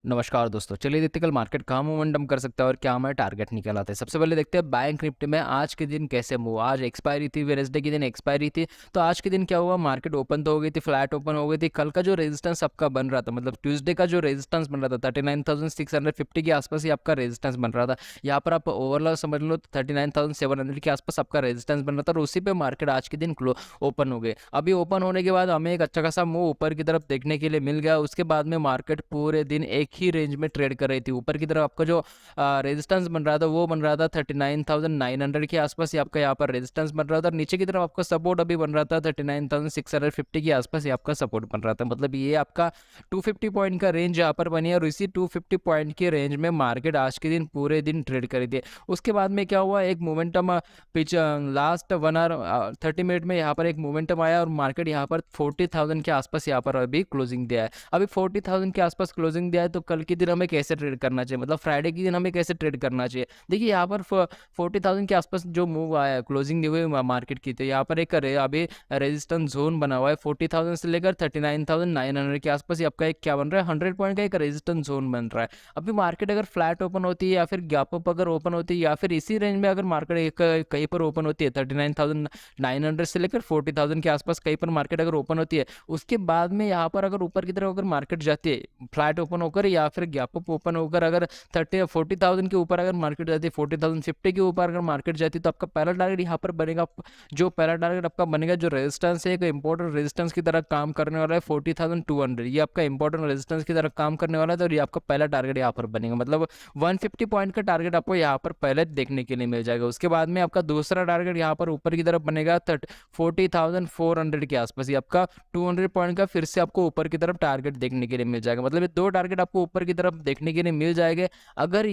नमस्कार दोस्तों, चलिए देखते हैं कल मार्केट कहाँ मोमेंटम कर सकता है और क्या हमारे टारगेट निकल आते हैं। सबसे पहले देखते हैं बैंक निफ्टी में आज के दिन कैसे मूव। आज एक्सपायरी थी, वेडनेसडे के दिन एक्सपायरी थी। तो आज के दिन क्या हुआ, मार्केट ओपन तो हो गई थी, फ्लैट ओपन हो गई थी। कल का जो रेजिस्टेंस आपका बन रहा था, मतलब ट्यूसडे का जो रेजिस्टेंस बन रहा था 39,650 के आसपास ही आपका रेजिस्टेंस बन रहा था। यहाँ पर आप ओवरऑल समझ लो तो 39,700 के आसपास आपका रेजिस्टेंस बन रहा था और उसी पे मार्केट आज के दिन ओपन हो गए। अभी ओपन होने के बाद हमें एक अच्छा खासा मूव ऊपर की तरफ देखने के लिए मिल गया। उसके बाद में मार्केट पूरे दिन एक ही रेंज में ट्रेड कर रही थी। ऊपर की तरफ आपका जो रेजिस्टेंस बन रहा था वो बन रहा था 39,900 के आसपास ही आपका यहाँ पर रेजिस्टेंस बन रहा था और नीचे की तरफ आपका सपोर्ट अभी बन रहा था 39,650 के आसपास ही आपका सपोर्ट बन रहा था। मतलब ये आपका 250 पॉइंट का रेंज यहाँ पर बनी है और इसी 250 पॉइंट के रेंज में मार्केट आज के दिन पूरे दिन ट्रेड करी थी। उसके बाद में क्या हुआ, एक momentum pitch last 1 hour 30 minute में यहाँ पर एक मोमेंटम आया और मार्केट यहाँ पर 40,000 के आसपास यहाँ पर अभी क्लोजिंग दिया है। अभी 40,000 के आसपास क्लोजिंग दिया है तो कल के दिन हमें कैसे ट्रेड करना चाहिए, मतलब फ्राइडे के दिन हमें कैसे ट्रेड करना चाहिए। देखिए यहाँ पर 40,000 के आसपास जो मूव आया है क्लोजिंग दिए हुए मार्केट की, तो यहाँ पर एक अभी रेजिस्टेंस जोन बना हुआ है 40,000 से लेकर 39,900 के आसपास ही आपका एक क्या बन रहा है, 100 पॉइंट का एक रेजिस्टेंस जोन बन रहा है। अभी मार्केट अगर फ्लैट ओपन होती है या फिर गैप अप अगर ओपन होती है या फिर इसी रेंज में अगर मार्केट कहीं पर ओपन होती है 39,900 से लेकर 40,000 के आसपास कहीं पर मार्केट अगर ओपन होती है, उसके बाद में यहाँ पर अगर ऊपर की तरफ अगर मार्केट जाती है फ्लैट ओपन होकर या फिर गैप अप ओपन होकर अगर 40,000 के ऊपर अगर मार्केट जाती है, 40,050 के ऊपर अगर मार्केट जाती है, तो आपका पहला टारगेट यहाँ पर बनेगा। जो पहला टारगेट आपका बनेगा, जो रेजिस्टेंस है, एक इंपॉर्टेंट रेजिस्टेंस की तरह काम करने वाला है 40,200। ये आपका इंपॉर्टेंट रेजिस्टेंस की तरह काम करने वाला है तो ये आपका पहला टारगेट यहाँ पर बनेगा। मतलब 150 पॉइंट का टारगेट आपको यहाँ पर पहले देखने के लिए मिल जाएगा। उसके बाद में आपका दूसरा टारगेट यहाँ पर ऊपर की तरफ बनेगा 40,400 के आसपास। ये आपका 200 पॉइंट का फिर से आपको ऊपर की तरफ टारगेट देखने के लिए मिल जाएगा। मतलब ये दो टारगेट आपको ऊपर की तरफ देखने के लिए मिल जाएंगे। अगर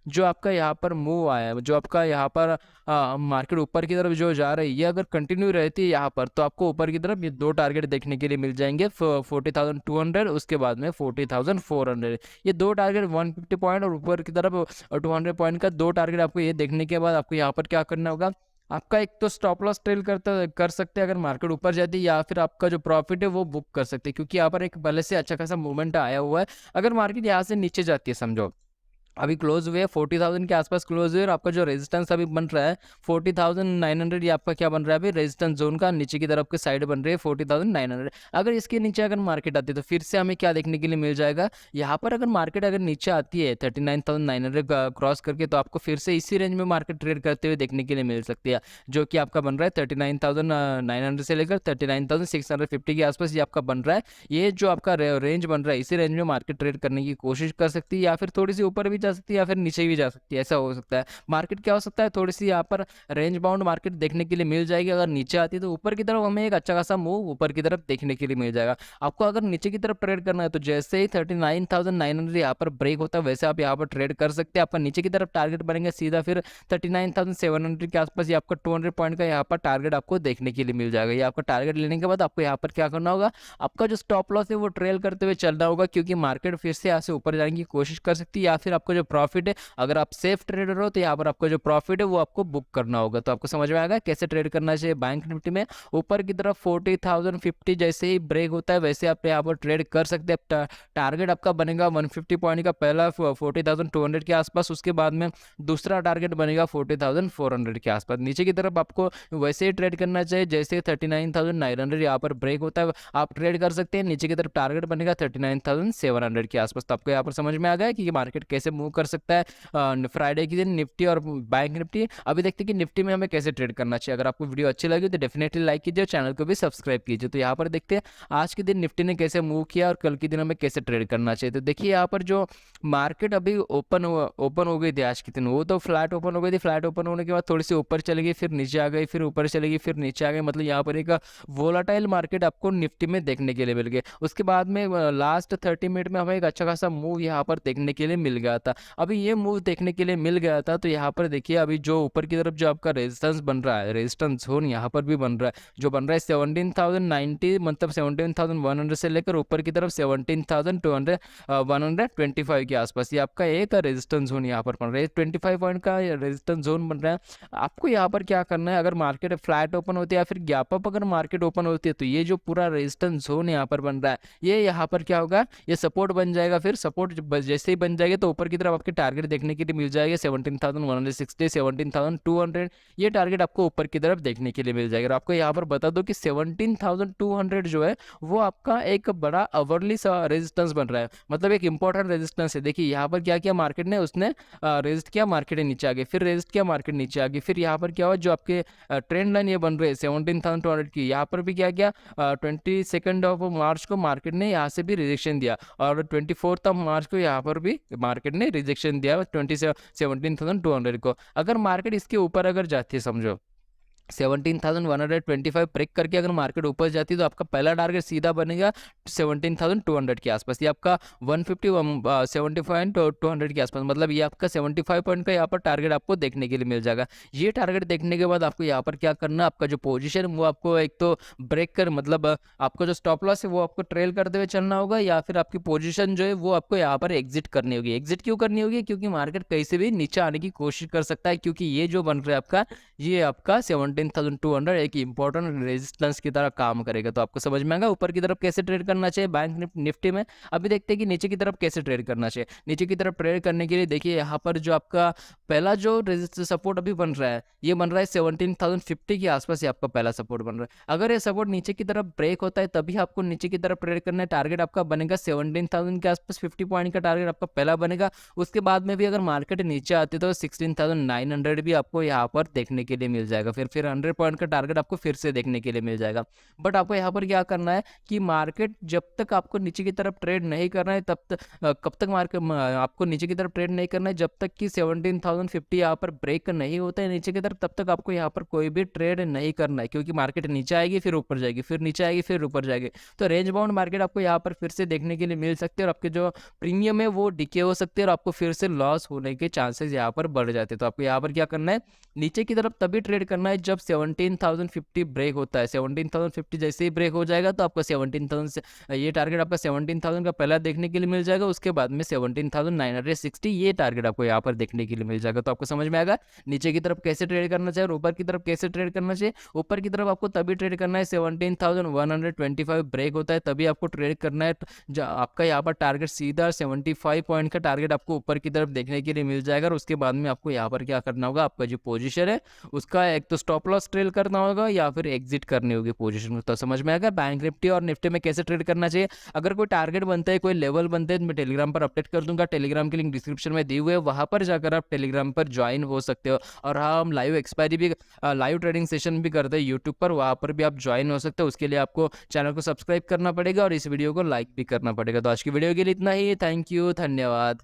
जो आपका यहाँ पर मूव आया है, जो आपका यहाँ पर मार्केट ऊपर की तरफ जो जा रही है, ये अगर कंटिन्यू रहती है यहाँ पर, तो आपको ऊपर की तरफ ये दो टारगेट देखने के लिए मिल जाएंगे 40,200, उसके बाद में 40,400। ये दो टारगेट 150 पॉइंट और ऊपर की तरफ 200 पॉइंट का दो टारगेट आपको ये देखने के बाद आपको यहाँ पर क्या करना होगा, आपका एक तो स्टॉप लॉस ट्रेल कर सकते हैं अगर मार्केट ऊपर जाती है, या फिर आपका जो प्रॉफिट है वो बुक कर सकते हैं, क्योंकि यहाँ पर एक पहले से अच्छा खासा मूवमेंट आया हुआ है। अगर मार्केट यहाँ से नीचे जाती है, समझो अभी क्लोज हुए 40,000 के आसपास क्लोज हुए और आपका जो रेजिस्टेंस अभी बन रहा है 40,900, ये आपका क्या बन रहा है अभी रेजिस्टेंस जोन का नीचे की तरफ के साइड बन रही है 40,900। अगर इसके नीचे अगर मार्केट आती है तो फिर से हमें क्या देखने के लिए मिल जाएगा, यहाँ पर अगर मार्केट अगर नीचे आती है 39,900 क्रॉस करके, तो आपको फिर से इसी रेंज में मार्केट ट्रेड करते हुए देखने के लिए मिल सकती है, जो कि आपका बन रहा है 39,900 से लेकर 39,650 के आसपास ये आपका बन रहा है। ये जो आपका रेंज बन रहा है, इसी रेंज में मार्केट ट्रेड करने की कोशिश कर सकती है, या फिर थोड़ी सी ऊपर भी जा सकती है या फिर नीचे भी जा सकती है, ऐसा हो सकता है। मार्केट क्या हो सकता है, थोड़ी सी यहाँ पर रेंज बाउंड मार्केट देखने के लिए मिल जाएगी। अगर नीचे आती है तो ऊपर की तरफ हमें एक अच्छा खासा मूव ऊपर की तरफ देखने के लिए मिल जाएगा। आपको अगर नीचे की तरफ ट्रेड करना है तो जैसे ही 39,900 यहाँ पर ब्रेक होता है वैसे आप यहाँ पर ट्रेड कर सकते हैं। आपका नीचे की तरफ टारगेट बनेंगे सीधा फिर 39,700 के आसपास, ये आपका 200 पॉइंट का यहाँ पर टारगेट आपको देखने के लिए मिल जाएगा। ये आपका टारगेट लेने के बाद आपको यहाँ पर क्या करना होगा, आपका जो स्टॉप लॉस है वो ट्रेल करते हुए चलना होगा, क्योंकि मार्केट फिर से यहाँ से ऊपर जाने की कोशिश कर सकती है, या फिर आपको जो प्रॉफिट है, अगर आप सेफ ट्रेडर हो तो यहाँ पर आपको जो प्रॉफिट है वो आपको बुक करना होगा। तो आपको समझ में आएगा कैसे ट्रेड करना चाहिए। बैंक निफ्टी में ऊपर की तरफ 40,050 जैसे ही ब्रेक होता है वैसे आप यहाँ पर ट्रेड कर सकते हैं। टारगेट आपका बनेगा 150 पॉइंट का, पहला 40,200 के आसपास, उसके बाद में दूसरा टारगेट बनेगा 40,400 के आसपास। नीचे की तरफ आपको वैसे ही ट्रेड करना चाहिए जैसे 39,900 यहाँ पर ब्रेक होता है आप ट्रेड कर सकते हैं। नीचे की तरफ टारगेट बनेगा 39,700 के आसपास। तो आपको यहाँ पर समझ में आ गया कि मार्केट कैसे मूव कर सकता है फ्राइडे के दिन निफ्टी और बैंक निफ्टी। अभी देखते हैं कि निफ्टी में हमें कैसे ट्रेड करना चाहिए। अगर आपको वीडियो अच्छी लगी तो डेफिनेटली लाइक कीजिए, चैनल को भी सब्सक्राइब कीजिए। तो यहाँ पर देखते हैं आज के दिन निफ्टी ने कैसे मूव किया और कल के दिन हमें कैसे ट्रेड करना चाहिए। तो देखिए यहाँ पर जो मार्केट अभी ओपन हो गई थी आज के दिन, वो तो फ्लैट ओपन हो गई थी। फ्लैट ओपन होने के बाद थोड़ी सी ऊपर चली गई, फिर नीचे आ गई, फिर ऊपर चलेगी, फिर नीचे आ गई। मतलब यहाँ पर एक वोलाटाइल मार्केट आपको निफ्टी में देखने के लिए मिल गई। उसके बाद में लास्ट 30 मिनट में हमें एक अच्छा खासा मूव यहाँ पर देखने के लिए मिल गया था। अभी ये मूव देखने के लिए मिल गया था, तो यहाँ पर देखिए अभी जो ऊपर की तरफ जो आपका रेजिस्टेंस बन रहा है, रेजिस्टेंस जोन यहाँ पर भी बन रहा है, जो बन रहा है 17,090 मतलब 17,100 से लेकर ऊपर की तरफ 17,200 125 के आसपास ये आपका एक रेजिस्टेंस जोन यहाँ पर बन रहा है। 25 पॉइंट का रेजिस्टेंस जोन बन रहा है। आपको यहाँ पर क्या करना है, अगर मार्केट फ्लैट ओपन होती है या फिर गैप अप अगर मार्केट ओपन होती है, तो ये जो पूरा रेजिस्टेंस जोन यहाँ पर बन रहा है, ये यहाँ पर क्या होगा, ये सपोर्ट बन जाएगा। फिर सपोर्ट जैसे ही बन जाएगा तो ऊपर की तरफ आपके टारगेट देखने के लिए मिल जाएगा 17,160 17,200, ये टारगेट आपको ऊपर की तरफ देखने के लिए मिल जाएगा। और आपको यहाँ पर बता दो कि 17,200 जो है वो आपका एक बड़ा अवर्ली सा रेजिस्टेंस बन रहा है, मतलब एक इंपॉर्टेंट रेजिस्टेंस है। देखिए यहाँ पर क्या किया मार्केट ने, उसने रेजिस्ट किया, मार्केट नीचे आ गई, फिर रेजिस्ट किया, मार्केट नीचे आ गई, फिर यहाँ पर क्या हुआ, जो आपके ट्रेंड लाइन ये बन रही है 17,200 की, यहाँ पर भी क्या किया 22 मार्च को मार्केट ने यहाँ से भी रिजेक्शन दिया, और 24 मार्च को यहाँ पर भी मार्केट ने रिजेक्शन दिया 17,200 को। अगर मार्केट इसके ऊपर अगर जाती है, समझो 17,125 ब्रेक करके अगर मार्केट ऊपर जाती है, तो आपका पहला टारगेट सीधा बनेगा 17,200 के आसपास, ये आपका 150 75 के आसपास, मतलब ये आपका 75 पॉइंट का यहाँ पर टारगेट आपको देखने के लिए मिल जाएगा। ये टारगेट देखने के बाद आपको यहाँ पर क्या करना है, आपका जो पोजीशन वो आपको एक तो ब्रेक कर, मतलब आपको जो स्टॉप लॉस है वो आपको ट्रेल करते हुए चलना होगा, या फिर आपकी पोजीशन जो है वो आपको यहाँ पर एग्जिट करनी होगी। एग्जिट क्यों करनी होगी, क्योंकि मार्केट कहीं से भी नीचे आने की कोशिश कर सकता है, क्योंकि ये जो बन रहा है आपका, ये आपका 17,200 एक इंपॉर्टेंट रेजिस्टेंस की तरह काम करेगा। तो आपको समझ में आएगा ऊपर की तरफ कैसे ट्रेड करना चाहिए बैंक निफ्टी में। अभी देखते हैं कि नीचे की तरफ कैसे ट्रेड करना चाहिए। नीचे की तरफ ट्रेड करने के लिए देखिए यहाँ पर जो आपका पहला जो रेजिस्टेंस सपोर्ट अभी बन रहा है, ये बन रहा है 17,050 के आसपास, ये आपका पहला सपोर्ट बन रहा है। अगर ये सपोर्ट नीचे की तरफ ब्रेक होता है तभी आपको नीचे की तरफ ट्रेड करना है। टारगेट आपका बनेगा 17,000 के आसपास, 50 पॉइंट का टारगेट आपका पहला बनेगा। उसके बाद में भी अगर मार्केट नीचे आती है तो 16,900 भी आपको यहाँ पर देखने के लिए मिल जाएगा। फिर 100 पॉइंट का टारगेट आपको फिर से देखने के लिए मिल जाएगा। बट आपको यहाँ पर क्या करना है कि मार्केट जब तक आपको नीचे की तरफ ट्रेड नहीं करना है, तब तक कब तक मार्केट आपको नीचे की तरफ ट्रेड नहीं करना है, जब तक कि 17,050 यहाँ पर ब्रेक नहीं होता है नीचे की तरफ, तब तक आपको यहाँ पर कोई भी ट्रेड नहीं करना है, क्योंकि मार्केट नीचे आएगी फिर ऊपर जाएगी, फिर नीचे आएगी फिर ऊपर जाएगी। तो रेंज बाउंड मार्केट आपको यहाँ पर फिर से देखने के लिए मिल सकते हैं, और आपके जो प्रीमियम है वो डिके हो सकते हैं, और आपको फिर से लॉस होने के चांसेस यहाँ पर बढ़ जाते हैं। तो आपको यहाँ पर क्या करना है, नीचे की तरफ तभी ट्रेड करना है जब 17,050 ब्रेक होता है। 17,050 जैसे ही ब्रेक हो जाएगा तो आपका 17,000 से ये टारगेट आपका 17,000 का पहला देखने के लिए मिल जाएगा। उसके बाद में 17,960 ये टारगेट आपको यहाँ पर देखने के लिए मिल जाएगा। तो आपको समझ में आएगा नीचे की तरफ कैसे ट्रेड करना चाहिए और ऊपर की तरफ कैसे ट्रेड करना चाहिए। ऊपर की तरफ आपको तभी ट्रेड करना है 17,125 ब्रेक होता है तभी आपको ट्रेड करना है। आपका यहाँ पर टारगेट सीधा 75 पॉइंट का टारगेट आपको ऊपर की तरफ देखने के लिए मिल जाएगा। और उसके बाद में आपको यहाँ पर क्या करना होगा, आपका जो पोजीशन है उसका एक तो स्टॉप लॉस ट्रेल करना होगा या फिर एग्जिट करनी होगी पोजीशन में। तो समझ में आएगा बैंक निफ्टी और निफ्टी में कैसे ट्रेड करना चाहिए। अगर कोई टारगेट बनता है, कोई लेवल बनते हैं, तो मैं टेलीग्राम पर अपडेट कर दूंगा। टेलीग्राम की लिंक डिस्क्रिप्शन में दी हुई है, वहां पर जाकर आप टेलीग्राम पर ज्वाइन हो सकते हो। और हाँ, हम लाइव एक्सपायरी भी लाइव ट्रेडिंग सेशन भी करते हैं यूट्यूब पर, वहां पर भी आप ज्वाइन हो सकते हो। उसके लिए आपको चैनल को सब्सक्राइब करना पड़ेगा और इस वीडियो को लाइक भी करना पड़ेगा। तो आज की वीडियो के लिए इतना ही। थैंक यू, धन्यवाद।